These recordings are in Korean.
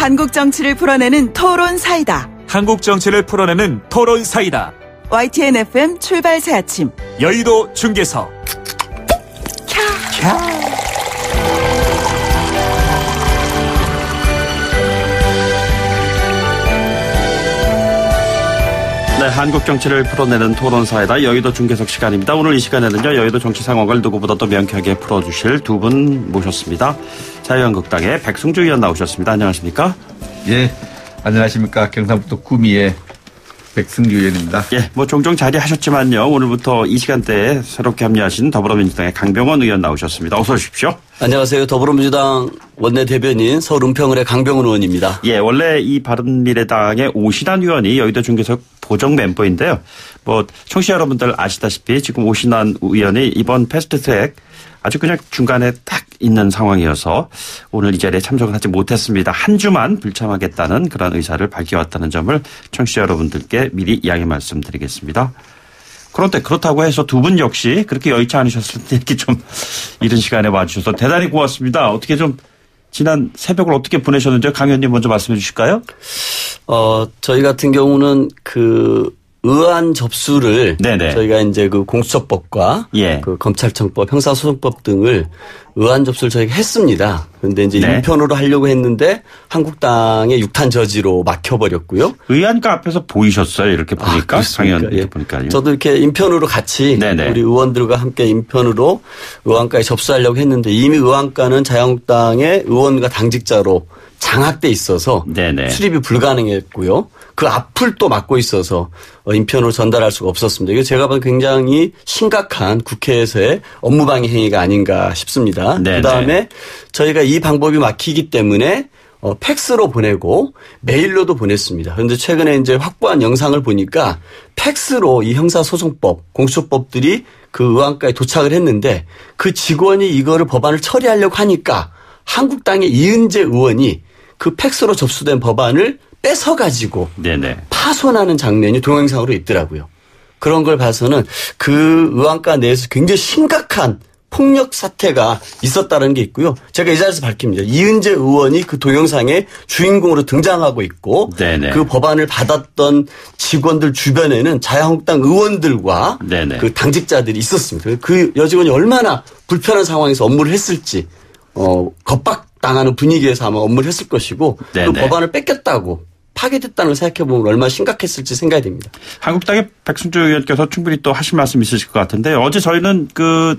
한국 정치를 풀어내는 토론 사이다. 한국 정치를 풀어내는 토론 사이다. YTN FM 출발 새 아침. 여의도 중계석. 네, 한국 정치를 풀어내는 토론사이다. 여의도 중계석 시간입니다. 오늘 이 시간에는요, 여의도 정치 상황을 누구보다도 명쾌하게 풀어주실 두 분 모셨습니다. 자유한국당의 백승주 의원 나오셨습니다. 안녕하십니까? 예, 안녕하십니까. 경상북도 구미의 백승주 의원입니다. 예, 종종 자리하셨지만요, 오늘부터 이 시간대에 새롭게 합류하신 더불어민주당의 강병원 의원 나오셨습니다. 어서 오십시오. 안녕하세요. 더불어민주당 원내대변인 서울 은평을의 강병원 의원입니다. 예, 원래 이 바른미래당의 오신환 의원이 여의도 중계석 보정 멤버인데요. 청취자 여러분들 아시다시피 지금 오신환 의원이 이번 패스트트랙 아주 그냥 중간에 딱 있는 상황이어서 오늘 이 자리에 참석을 하지 못했습니다. 한 주만 불참하겠다는 그런 의사를 밝혀왔다는 점을 청취자 여러분들께 미리 이야기 말씀드리겠습니다. 그런데 그렇다고 해서 두 분 역시 그렇게 여의치 않으셨을 때 이렇게 좀 이른 시간에 와주셔서 대단히 고맙습니다. 어떻게 좀 지난 새벽을 어떻게 보내셨는지 강 의원님 먼저 말씀해 주실까요? 저희 같은 경우는 의안 접수를 네네. 저희가 이제 공수처법과 예. 검찰청법, 형사소송법 등을 의안 접수를 저희가 했습니다. 그런데 이제 네. 인편으로 하려고 했는데 한국당의 육탄 저지로 막혀버렸고요. 의안가 앞에서 보이셨어요? 이렇게 보니까. 강 의원님 예. 보니까요. 저도 이렇게 인편으로 같이 네네. 우리 의원들과 함께 인편으로 의안가에 접수하려고 했는데 이미 의안가는 자유한국당의 의원과 당직자로 장악돼 있어서 네네. 출입이 불가능했고요. 그 앞을 또 막고 있어서 인편으로 전달할 수가 없었습니다. 이거 제가 보기엔 굉장히 심각한 국회에서의 업무방해 행위가 아닌가 싶습니다. 네네. 그다음에 저희가 이 방법이 막히기 때문에 팩스로 보내고 메일로도 보냈습니다. 그런데 최근에 이제 확보한 영상을 보니까 팩스로 이 형사소송법, 공수처법들이 그 의안가에 도착을 했는데 그 직원이 이거를 법안을 처리하려고 하니까 한국당의 이은재 의원이 그 팩스로 접수된 법안을 뺏어가지고 네네. 파손하는 장면이 동영상으로 있더라고요. 그런 걸 봐서는 그 의안가 내에서 굉장히 심각한 폭력 사태가 있었다는 게 있고요. 제가 이 자리에서 밝힙니다. 이은재 의원이 그 동영상에 주인공으로 등장하고 있고 네네. 그 법안을 받았던 직원들 주변에는 자유한국당 의원들과 네네. 그 당직자들이 있었습니다. 그 여직원이 얼마나 불편한 상황에서 업무를 했을지 겁박당하는 분위기에서 아마 업무를 했을 것이고 네네. 그 법안을 뺏겼다고 파괴됐다는 걸 생각해보면 얼마나 심각했을지 생각이 됩니다. 한국당의 백승주 의원께서 충분히 또 하실 말씀 있으실 것 같은데 어제 저희는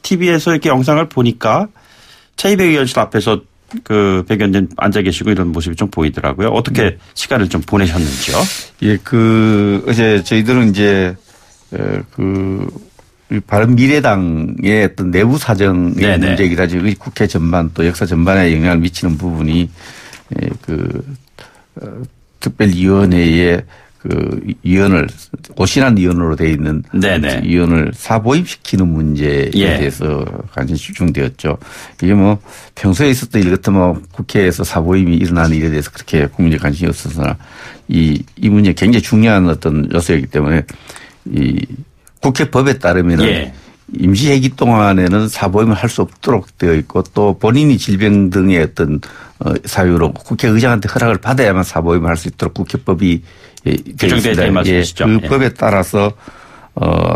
TV에서 이렇게 영상을 보니까 최이백 의원실 앞에서 백 의원님 앉아 계시고 이런 모습이 좀 보이더라고요. 어떻게 시간을 좀 보내셨는지요? 예, 어제 저희들은 이제, 바른미래당의 어떤 내부 사정의 네네. 문제이기도 하지 국회 전반 또 역사 전반에 영향을 미치는 부분이 특별위원회의 위원을 오신환 위원으로 되어 있는 네네. 위원을 사보임시키는 문제에 예. 대해서 관심이 집중되었죠. 이게 평소에 있었던 일 같으면 국회에서 사보임이 일어나는 일에 대해서 그렇게 국민적 관심이 없었으나 이 문제 굉장히 중요한 어떤 요소이기 때문에 이 국회법에 따르면은 예. 임시회기 동안에는 사보임을 할 수 없도록 되어 있고 또 본인이 질병 등의 어떤 사유로 국회의장한테 허락을 받아야만 사보임을 할 수 있도록 국회법이 규정되어 있다는 말씀이시죠. 그 법에 따라서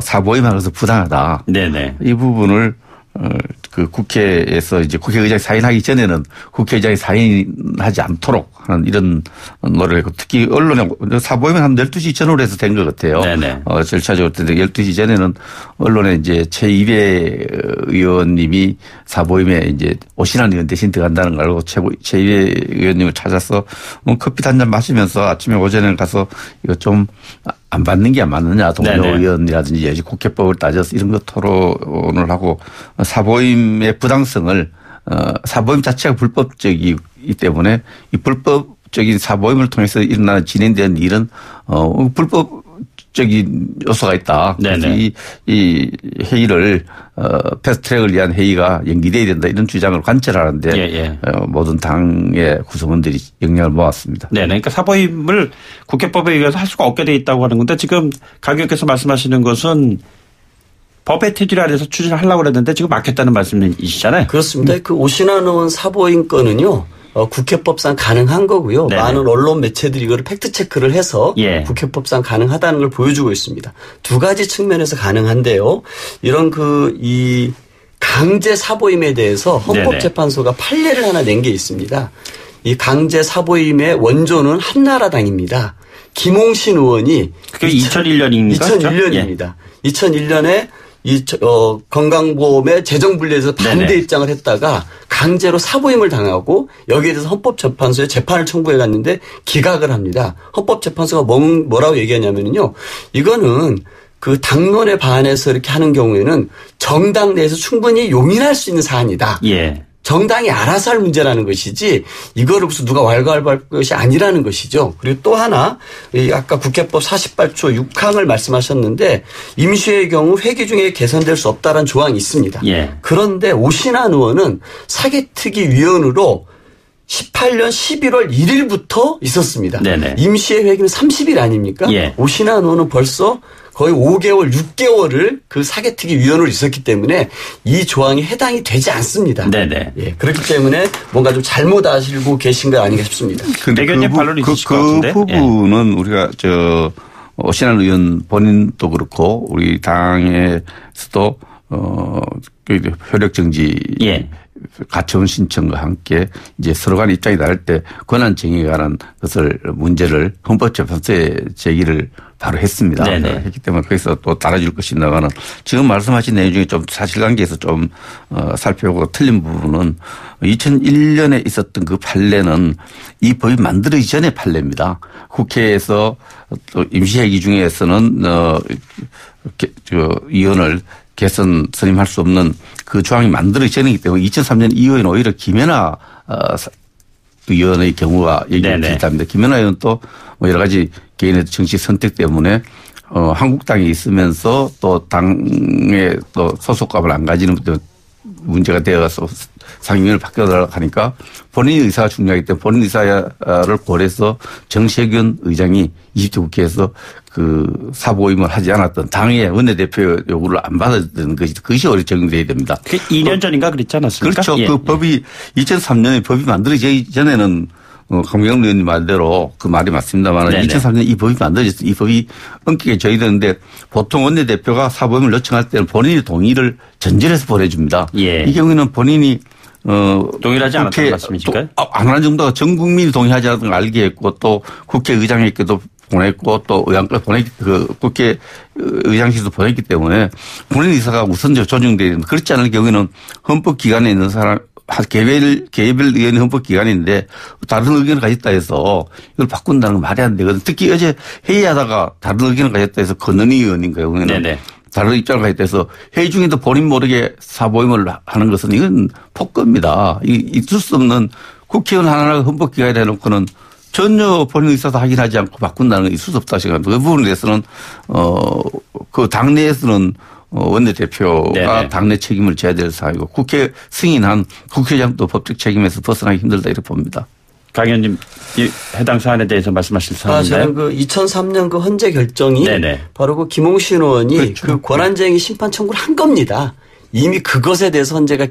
사보임하는 것은 부당하다. 네네. 이 부분을 국회에서 이제 국회의장이 사인하기 전에는 국회의장이 사인하지 않도록 하는 이런 노력을 했고 특히 언론에 사보임은 한 12시 전후로 해서 된 것 같아요. 네네. 절차적으로. 12시 전에는 언론에 이제 최이배 의원님이 사보임에 이제 오신환 의원 대신 들어간다는 걸 알고 최이배 의원님을 찾아서 커피 한 잔 마시면서 아침에 오전에 가서 이거 좀 안 받는 게 맞느냐 동료 네네. 의원이라든지 국회법을 따져서 이런 거 토론을 하고 사보임의 부당성을 사보임 자체가 불법적이기 때문에 이 불법적인 사보임을 통해서 일어나는 진행되는 일은 불법적인 요소가 있다. 네네. 이 회의를 패스트트랙을 위한 회의가 연기돼야 된다 이런 주장을 관철하는데 예. 모든 당의 구성원들이 역량을 모았습니다. 네, 그러니까 사보임을 국회법에 의해서 할 수가 없게 돼 있다고 하는 건데 지금 강 의원께서 말씀하시는 것은 법의 테두리 안에서 추진을 하려고 그랬는데 지금 막혔다는 말씀이시잖아요. 그렇습니다. 그 오신환 의원 사보임 건은요. 국회법상 가능한 거고요. 네네. 많은 언론 매체들이 이거를 팩트 체크를 해서 예. 국회법상 가능하다는 걸 보여주고 있습니다. 두 가지 측면에서 가능한데요. 이런 이 강제 사보임에 대해서 헌법재판소가 판례를 하나 낸 게 있습니다. 이 강제 사보임의 원조는 한나라당입니다. 김홍신 의원이 그게 2001년입니까? 2001년입니다. 2001년에 건강보험의 재정분리에서 반대 네네. 입장을 했다가 강제로 사보임을 당하고 여기에 대해서 헌법재판소에 재판을 청구해 갔는데 기각을 합니다. 헌법재판소가 뭐라고 얘기하냐면요. 이거는 그 당론에 반해서 이렇게 하는 경우에는 정당 내에서 충분히 용인할 수 있는 사안이다. 예. 정당이 알아서 할 문제라는 것이지 이거를 무슨 누가 왈가왈부할 것이 아니라는 것이죠. 그리고 또 하나 아까 국회법 48조 6항을 말씀하셨는데 임시의 경우 회기 중에 개선될 수 없다는 조항이 있습니다. 예. 그런데 오신환 의원은 사개특위 위원으로 18년 11월 1일부터 있었습니다. 네네. 임시의 회기는 30일 아닙니까? 예. 오신환 의원은 벌써 거의 5개월, 6개월을 그 사개특위 위원으로 있었기 때문에 이 조항이 해당이 되지 않습니다. 네네. 예, 그렇기 때문에 뭔가 좀 잘못 아시고 계신 거 아닌가 싶습니다. 근데 대변인 반론이 있으실 것 같은데. 그 부분은 우리가 오신환 의원 본인도 그렇고 우리 당에서도 효력정지 예. 가처분 신청과 함께 이제 서로 간 입장이 다를 때 권한 정의에 관한 것을 문제를 헌법재판소에 제기를 바로 했습니다. 네네. 했기 때문에 거기서 또 달아줄 것인다가는 지금 말씀하신 내용 중에 좀 사실관계에서 좀 살펴보고 틀린 부분은 2001년에 있었던 그 판례는 이 법이 만들어지기 전의 판례입니다. 국회에서 또 임시회기 중에서는 의원을 개선 선임할 수 없는 그 조항이 만들어지기 전이기 때문에 2003년 이후에는 오히려 김연아 의원의 경우가 얘기가 비슷합니다. 김연아 의원 또 뭐 여러 가지 개인의 정치 선택 때문에 한국당에 있으면서 또 당의 또 소속감을 안 가지는 문제가 되어서 상임위를 바뀌어달라고 하니까 본인의 의사가 중요하기 때문에 본인 의사를 고려해서 정세균 의장이 20대 국회에서 그 사보임을 하지 않았던 당의 원내대표 요구를 안 받았던 것이 그것이 오히려 적용돼야 됩니다. 그 2년 전인가 그랬지 않았습니까? 그렇죠. 예. 그 법이 2003년에 법이 만들어지기 전에는 강병 의원님 말대로 그 말이 맞습니다만 2003년 이 법이 만들어졌어요. 이 법이 엄격하게 저희되는데 보통 원내대표가 사보임을 요청할 때는 본인의 동의를 전제해서 보내줍니다. 예. 이 경우에는 본인이 동의하지 않았다는 말씀이실까요? 안 하는 정도가 전 국민이 동의하지 않았던 걸 알게 했고 또 국회의장에게도 보냈고 또 의장까지 국회 의장실도 보냈기 때문에 본인 의사가 우선적으로 존중돼야 됩니다. 그렇지 않을 경우에는 헌법기관에 있는 사람 개별 의원이 헌법기관인데 다른 의견을 가졌다 해서 이걸 바꾼다는 건 말이 안 되거든. 특히 어제 회의하다가 다른 의견을 가졌다 해서 권은희 의원인 경우에는 다른 입장을 가졌다 해서 회의 중에도 본인 모르게 사보임을 하는 것은 이건 폭거입니다. 있을 수 없는 국회의원 하나가 헌법기관에 대놓고는 전혀 본인 의사도 확인하지 않고 바꾼다는 건 있을 수 없다 생각합니다. 그 부분에 대해서는 그 당내에서는 원내대표가 당내 책임을 져야 될 사항이고 국회 승인한 국회의장도 법적 책임에서 벗어나기 힘들다 이렇게 봅니다. 강 의원님 해당 사안에 대해서 말씀하실 사안인가요? 저는 그 2003년 그 헌재 결정이 바로 그 김홍신 의원이 그 권한쟁의 심판 청구를 한 겁니다. 이미 그것에 대해서 헌재가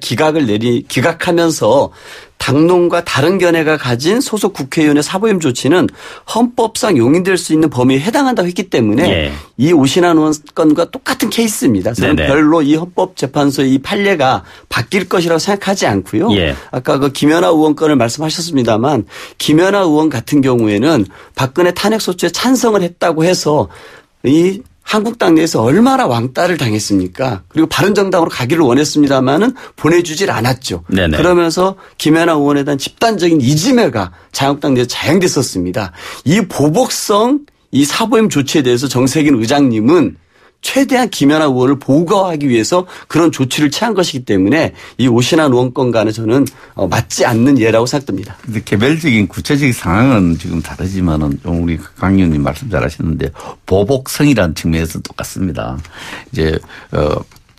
기각하면서 당론과 다른 견해가 가진 소속 국회의원의 사보임 조치는 헌법상 용인될 수 있는 범위에 해당한다고 했기 때문에 이 오신환 의원 건과 똑같은 케이스입니다. 저는 별로 이 헌법재판소의 이 판례가 바뀔 것이라고 생각하지 않고요. 아까 그 김연아 의원 건을 말씀하셨습니다만 김연아 의원 같은 경우에는 박근혜 탄핵소추에 찬성을 했다고 해서 이 한국당 내에서 얼마나 왕따를 당했습니까? 그리고 바른정당으로 가기를 원했습니다마는 보내주질 않았죠. 그러면서 김연아 의원에 대한 집단적인 이지매가 자유한국당 내에서 자행됐었습니다. 이 보복성 이 사보임 조치에 대해서 정세균 의장님은 최대한 김연아 의원을 보호하기 위해서 그런 조치를 취한 것이기 때문에 이 오신환 의원 건과는 저는 맞지 않는 예라고 생각됩니다. 그런데 개별적인 구체적인 상황은 지금 다르지만은 좀 우리 강 의원님 말씀 잘하셨는데 보복성이라는 측면에서 똑같습니다. 이제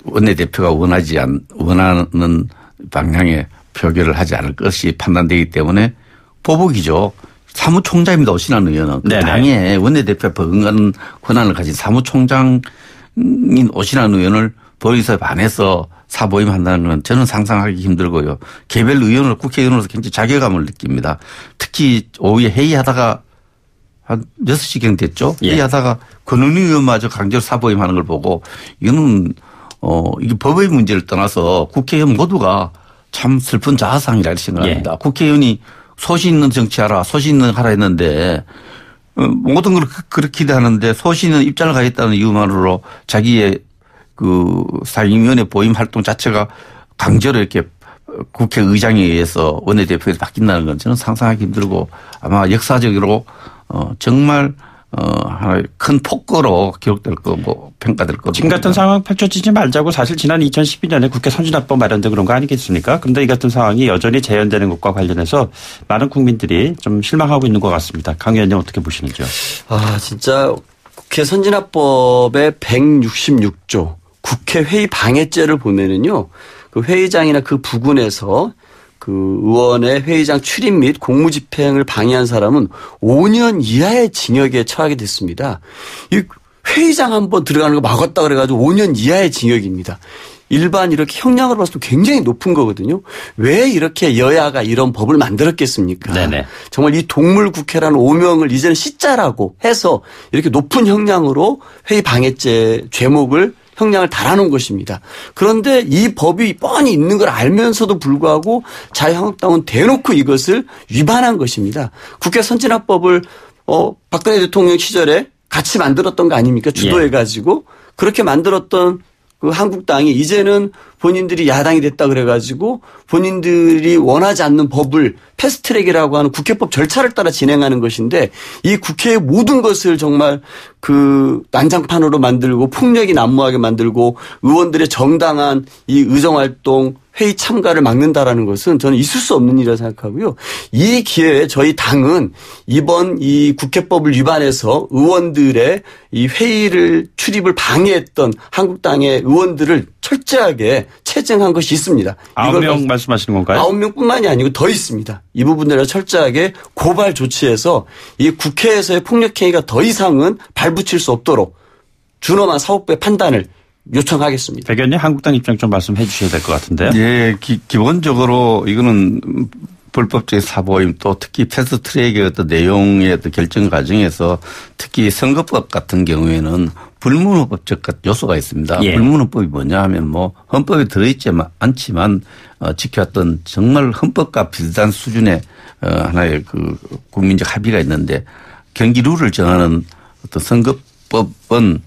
원내대표가 원하는 방향의 표결을 하지 않을 것이 판단되기 때문에 보복이죠. 사무총장입니다. 오신환 의원은. 그 당의 원내대표에 버금가는 권한을 가진 사무총장인 오신환 의원을 법의서에 반해서 사보임 한다는 건 저는 상상하기 힘들고요. 개별 의원으로 국회의원으로서 굉장히 자괴감을 느낍니다. 특히 오후에 회의하다가 한 6시경 됐죠. 예. 회의하다가 권은희 의원마저 강제로 사보임하는 걸 보고 이거는 이게 법의 문제를 떠나서 국회의원 모두가 참 슬픈 자아상이라 생각합니다. 예. 국회의원이 소신 있는 정치하라, 소신 있는 하라 했는데 모든 걸 그렇게 기대하는데 소신 있는 입장을 가겠다는 이유만으로 자기의 그 상임위원회 보임 활동 자체가 강제로 이렇게 국회의장에 의해서 원내대표에서 바뀐다는 건 저는 상상하기 힘들고 아마 역사적으로 정말 하나의 큰 폭거로 기록될 거고 평가될 거고. 지금 같은 상황 펼쳐지지 말자고 사실 지난 2012년에 국회 선진화법 마련도 그런 거 아니겠습니까? 그런데 이 같은 상황이 여전히 재현되는 것과 관련해서 많은 국민들이 좀 실망하고 있는 것 같습니다. 강 의원님 어떻게 보시는지요? 진짜 국회 선진화법의 166조 국회 회의 방해죄를 보면은요. 그 회의장이나 그 부근에서 그 의원의 회의장 출입 및 공무집행을 방해한 사람은 5년 이하의 징역에 처하게 됐습니다. 이 회의장 한번 들어가는 거 막았다 그래가지고 5년 이하의 징역입니다. 일반 이렇게 형량으로 봤을 때 굉장히 높은 거거든요. 왜 이렇게 여야가 이런 법을 만들었겠습니까? 네네. 정말 이 동물국회라는 오명을 이제는 씻자라고 해서 이렇게 높은 형량으로 회의 방해죄 죄목을 형량을 달아놓은 것입니다. 그런데 이 법이 뻔히 있는 걸 알면서도 불구하고 자유한국당은 대놓고 이것을 위반한 것입니다. 국회 선진화법을 박근혜 대통령 시절에 같이 만들었던 거 아닙니까? 주도해가지고 그렇게 만들었던 그 한국당이 이제는 본인들이 야당이 됐다 그래가지고 본인들이 원하지 않는 법을 패스트트랙이라고 하는 국회법 절차를 따라 진행하는 것인데 이 국회의 모든 것을 정말 그 난장판으로 만들고 폭력이 난무하게 만들고 의원들의 정당한 이 의정활동 회의 참가를 막는다라는 것은 저는 있을 수 없는 일이라 생각하고요. 이 기회에 저희 당은 이번 이 국회법을 위반해서 의원들의 이 회의를 출입을 방해했던 한국당의 의원들을 철저하게 채증한 것이 있습니다. 9명 말씀하시는 건가요? 9명뿐만이 아니고 더 있습니다. 이 부분들을 철저하게 고발 조치해서 이 국회에서의 폭력행위가 더 이상은 발붙일 수 없도록 준엄한 사법부의 판단을 요청하겠습니다. 백 의원님 한국당 입장 좀 말씀해 주셔야 될 것 같은데요. 예, 기본적으로 이거는 불법적인 사보임 또 특히 패스트트랙의 어떤 내용의 어떤 결정 과정에서 특히 선거법 같은 경우에는 불문헌법적 요소가 있습니다. 예. 불문헌법이 뭐냐 하면 뭐 헌법에 들어있지 않지만 지켜왔던 정말 헌법과 비슷한 수준의 하나의 그 국민적 합의가 있는데 경기 룰을 정하는 어떤 선거법은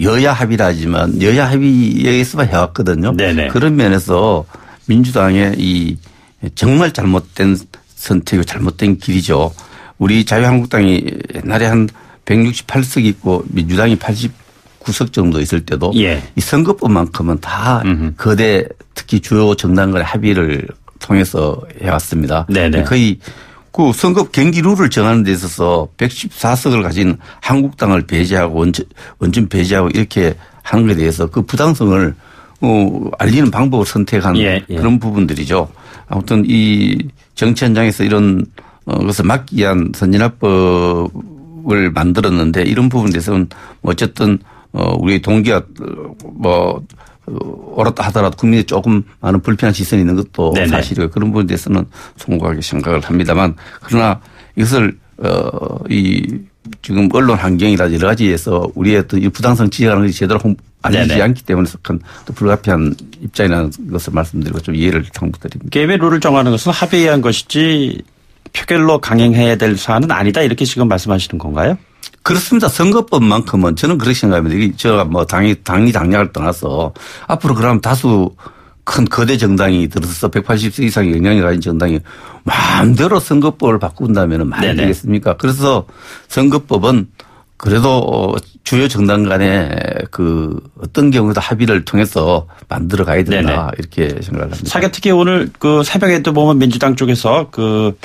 여야 합의라 하지만 여야 합의에 의해서만 해왔거든요. 네네. 그런 면에서 민주당의 이 정말 잘못된 선택이 잘못된 길이죠. 우리 자유한국당이 옛날에 한 168석 있고 민주당이 89석 정도 있을 때도 예. 이 선거법만큼은 다 거대 특히 주요 정당 간의 합의를 통해서 해왔습니다. 네네. 거의 그 선거 경기 룰을 정하는 데 있어서 114석을 가진 한국당을 배제하고 원전 배제하고 이렇게 하는 것에 대해서 그 부당성을 알리는 방법을 선택한 그런 부분들이죠. 아무튼 이 정치 현장에서 이런 것을 막기 위한 선진화법을 만들었는데 이런 부분에 대해서는 어쨌든 우리 동기가 옳았다 하더라도 국민이 조금 많은 불편한 시선이 있는 것도 네네. 사실이고 그런 부분에 대해서는 송구하게 생각을 합니다만 그러나 이것을 이 지금 언론 환경이라든지 여러 가지에서 우리의 어떤 이 부당성 지적하는 것이 제대로 알리지 않기 때문에 속한 또 불가피한 입장이라는 것을 말씀드리고 좀 이해를 당부드립니다. 게임의 룰을 정하는 것은 합의해야 한 것이지 표결로 강행해야 될 사안은 아니다 이렇게 지금 말씀하시는 건가요? 그렇습니다. 선거법만큼은 저는 그렇게 생각합니다. 이게 제가 뭐 당락을 떠나서 앞으로 그러면 다수 큰 거대 정당이 들어서 180석 이상의 영향이 가진 정당이 마음대로 선거법을 바꾼다면 말이 되겠습니까? 그래서 선거법은 그래도 주요 정당 간에 그 어떤 경우도 합의를 통해서 만들어 가야 된다 이렇게 생각을 합니다. 사개특위 오늘 그 새벽에도 보면 민주당 쪽에서 그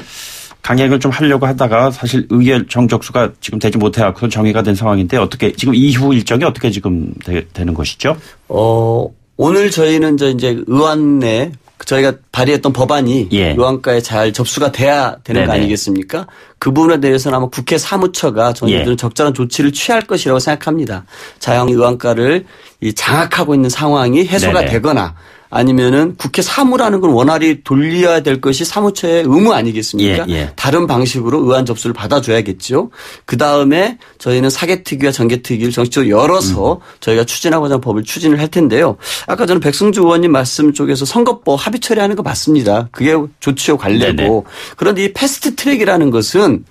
강행을 좀 하려고 하다가 사실 의결 정적수가 지금 되지 못해갖고 정의가 된 상황인데 어떻게 지금 이후 일정이 어떻게 지금 되는 것이죠? 오늘 저희는 이제 의원내 저희가 발의했던 법안이 의원가에 잘 접수가 돼야 되는 거 아니겠습니까? 그 부분에 대해서는 아마 국회 사무처가 저희들은 적절한 조치를 취할 것이라고 생각합니다. 자영 의원가를 이 장악하고 있는 상황이 해소가 네네. 되거나 아니면은 국회 사무라는 건 원활히 돌려야 될 것이 사무처의 의무 아니겠습니까? 예, 예. 다른 방식으로 의안 접수를 받아줘야겠죠. 그다음에 저희는 사개특위와 정개특위를 정식적으로 열어서 저희가 추진하고자 하는 법을 추진을 할 텐데요. 아까 저는 백승주 의원님 말씀 쪽에서 선거법 합의 처리하는 거 맞습니다. 그게 좋지요 관례고. 네네. 그런데 이 패스트 트랙이라는 것은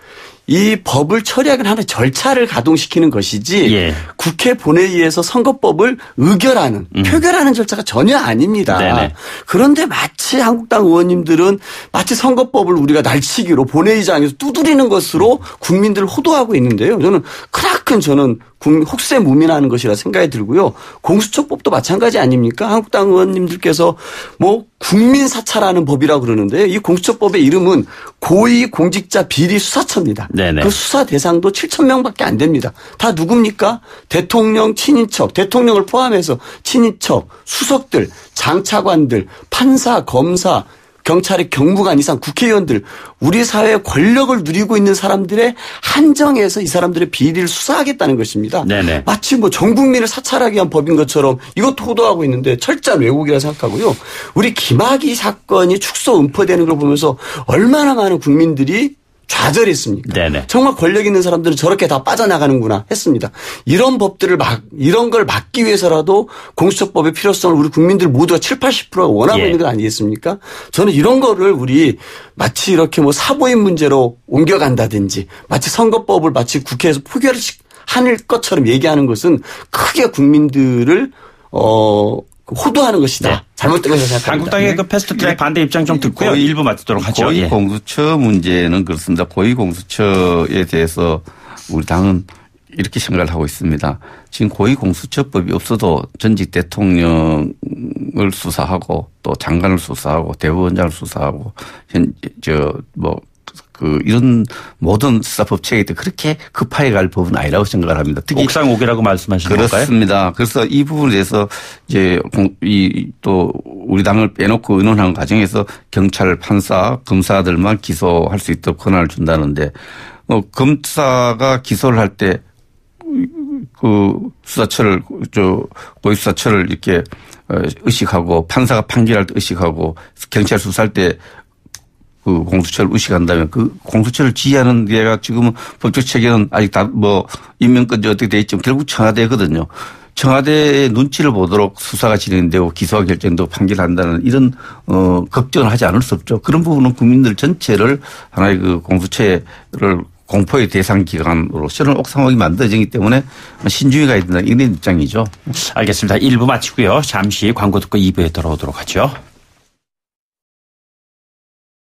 이 법을 처리하기 하는 절차를 가동시키는 것이지 예. 국회 본회의에서 선거법을 의결하는 표결하는 절차가 전혀 아닙니다. 네네. 그런데 마치 한국당 의원님들은 마치 선거법을 우리가 날치기로 본회의장에서 두드리는 것으로 국민들을 호도하고 있는데요. 저는 크나큰 저는 혹세무민하는 것이라 생각이 들고요. 공수처법도 마찬가지 아닙니까? 한국당 의원님들께서 뭐 국민사찰하는 법이라고 그러는데 이 공수처법의 이름은 고위공직자 비리수사처입니다. 네네. 그 수사 대상도 7,000명밖에 안 됩니다. 다 누굽니까? 대통령 친인척, 대통령을 포함해서 친인척, 수석들, 장차관들, 판사, 검사, 경찰의 경무관 이상 국회의원들 우리 사회의 권력을 누리고 있는 사람들의 한정에서 이 사람들의 비리를 수사하겠다는 것입니다. 네네. 마치 뭐 전 국민을 사찰하기 위한 법인 것처럼 이것도 호도하고 있는데 철저한 왜곡이라 생각하고요. 우리 김학의 사건이 축소 음포되는 걸 보면서 얼마나 많은 국민들이 좌절했습니까? 네네. 정말 권력 있는 사람들은 저렇게 다 빠져나가는구나 했습니다. 이런 법들을 이런 걸 막기 위해서라도 공수처법의 필요성을 우리 국민들 모두가 70~80%가 원하고 예. 있는 것 아니겠습니까? 저는 이런 거를 우리 마치 이렇게 뭐 사보임 문제로 옮겨간다든지 마치 선거법을 마치 국회에서 포결을 할 것처럼 얘기하는 것은 크게 국민들을 호도하는 것이다. 네. 잘못된 것이라 생각합니다. 한국당의 그 패스트트랙 반대 입장 좀 듣고요. 일부 마치도록 하죠. 예. 고위공수처 문제는 그렇습니다. 고위공수처에 대해서 우리 당은 이렇게 생각을 하고 있습니다. 지금 고위공수처법이 없어도 전직 대통령을 수사하고 또 장관을 수사하고 대법원장을 수사하고 이런 모든 수사법 체계도 그렇게 급하게 갈 법은 아니라고 생각을 합니다. 특히 옥상 오기라고 말씀하시는 건가요? 그렇습니다. 그래서 이 부분에 대해서 이제 또 우리 당을 빼놓고 의논하는 과정에서 경찰, 판사, 검사들만 기소할 수 있도록 권한을 준다는데 검사가 기소를 할 때 수사처를 고위수사처를 이렇게 의식하고 판사가 판결할 때 의식하고 경찰 수사할 때 그 공수처를 의식한다면 그 공수처를 지휘하는 데가 지금은 법적 체계는 아직 다 임명권이 어떻게 돼 있지만 결국 청와대거든요. 청와대의 눈치를 보도록 수사가 진행되고 기소가 결정되고 판결한다는 이런 걱정을 하지 않을 수 없죠. 그런 부분은 국민들 전체를 하나의 그 공수처를 공포의 대상 기관으로 실은 옥상옥이 만들어지기 때문에 신중히가 있는 이런 입장이죠. 알겠습니다. 1부 마치고요. 잠시 광고 듣고 2부에 돌아오도록 하죠.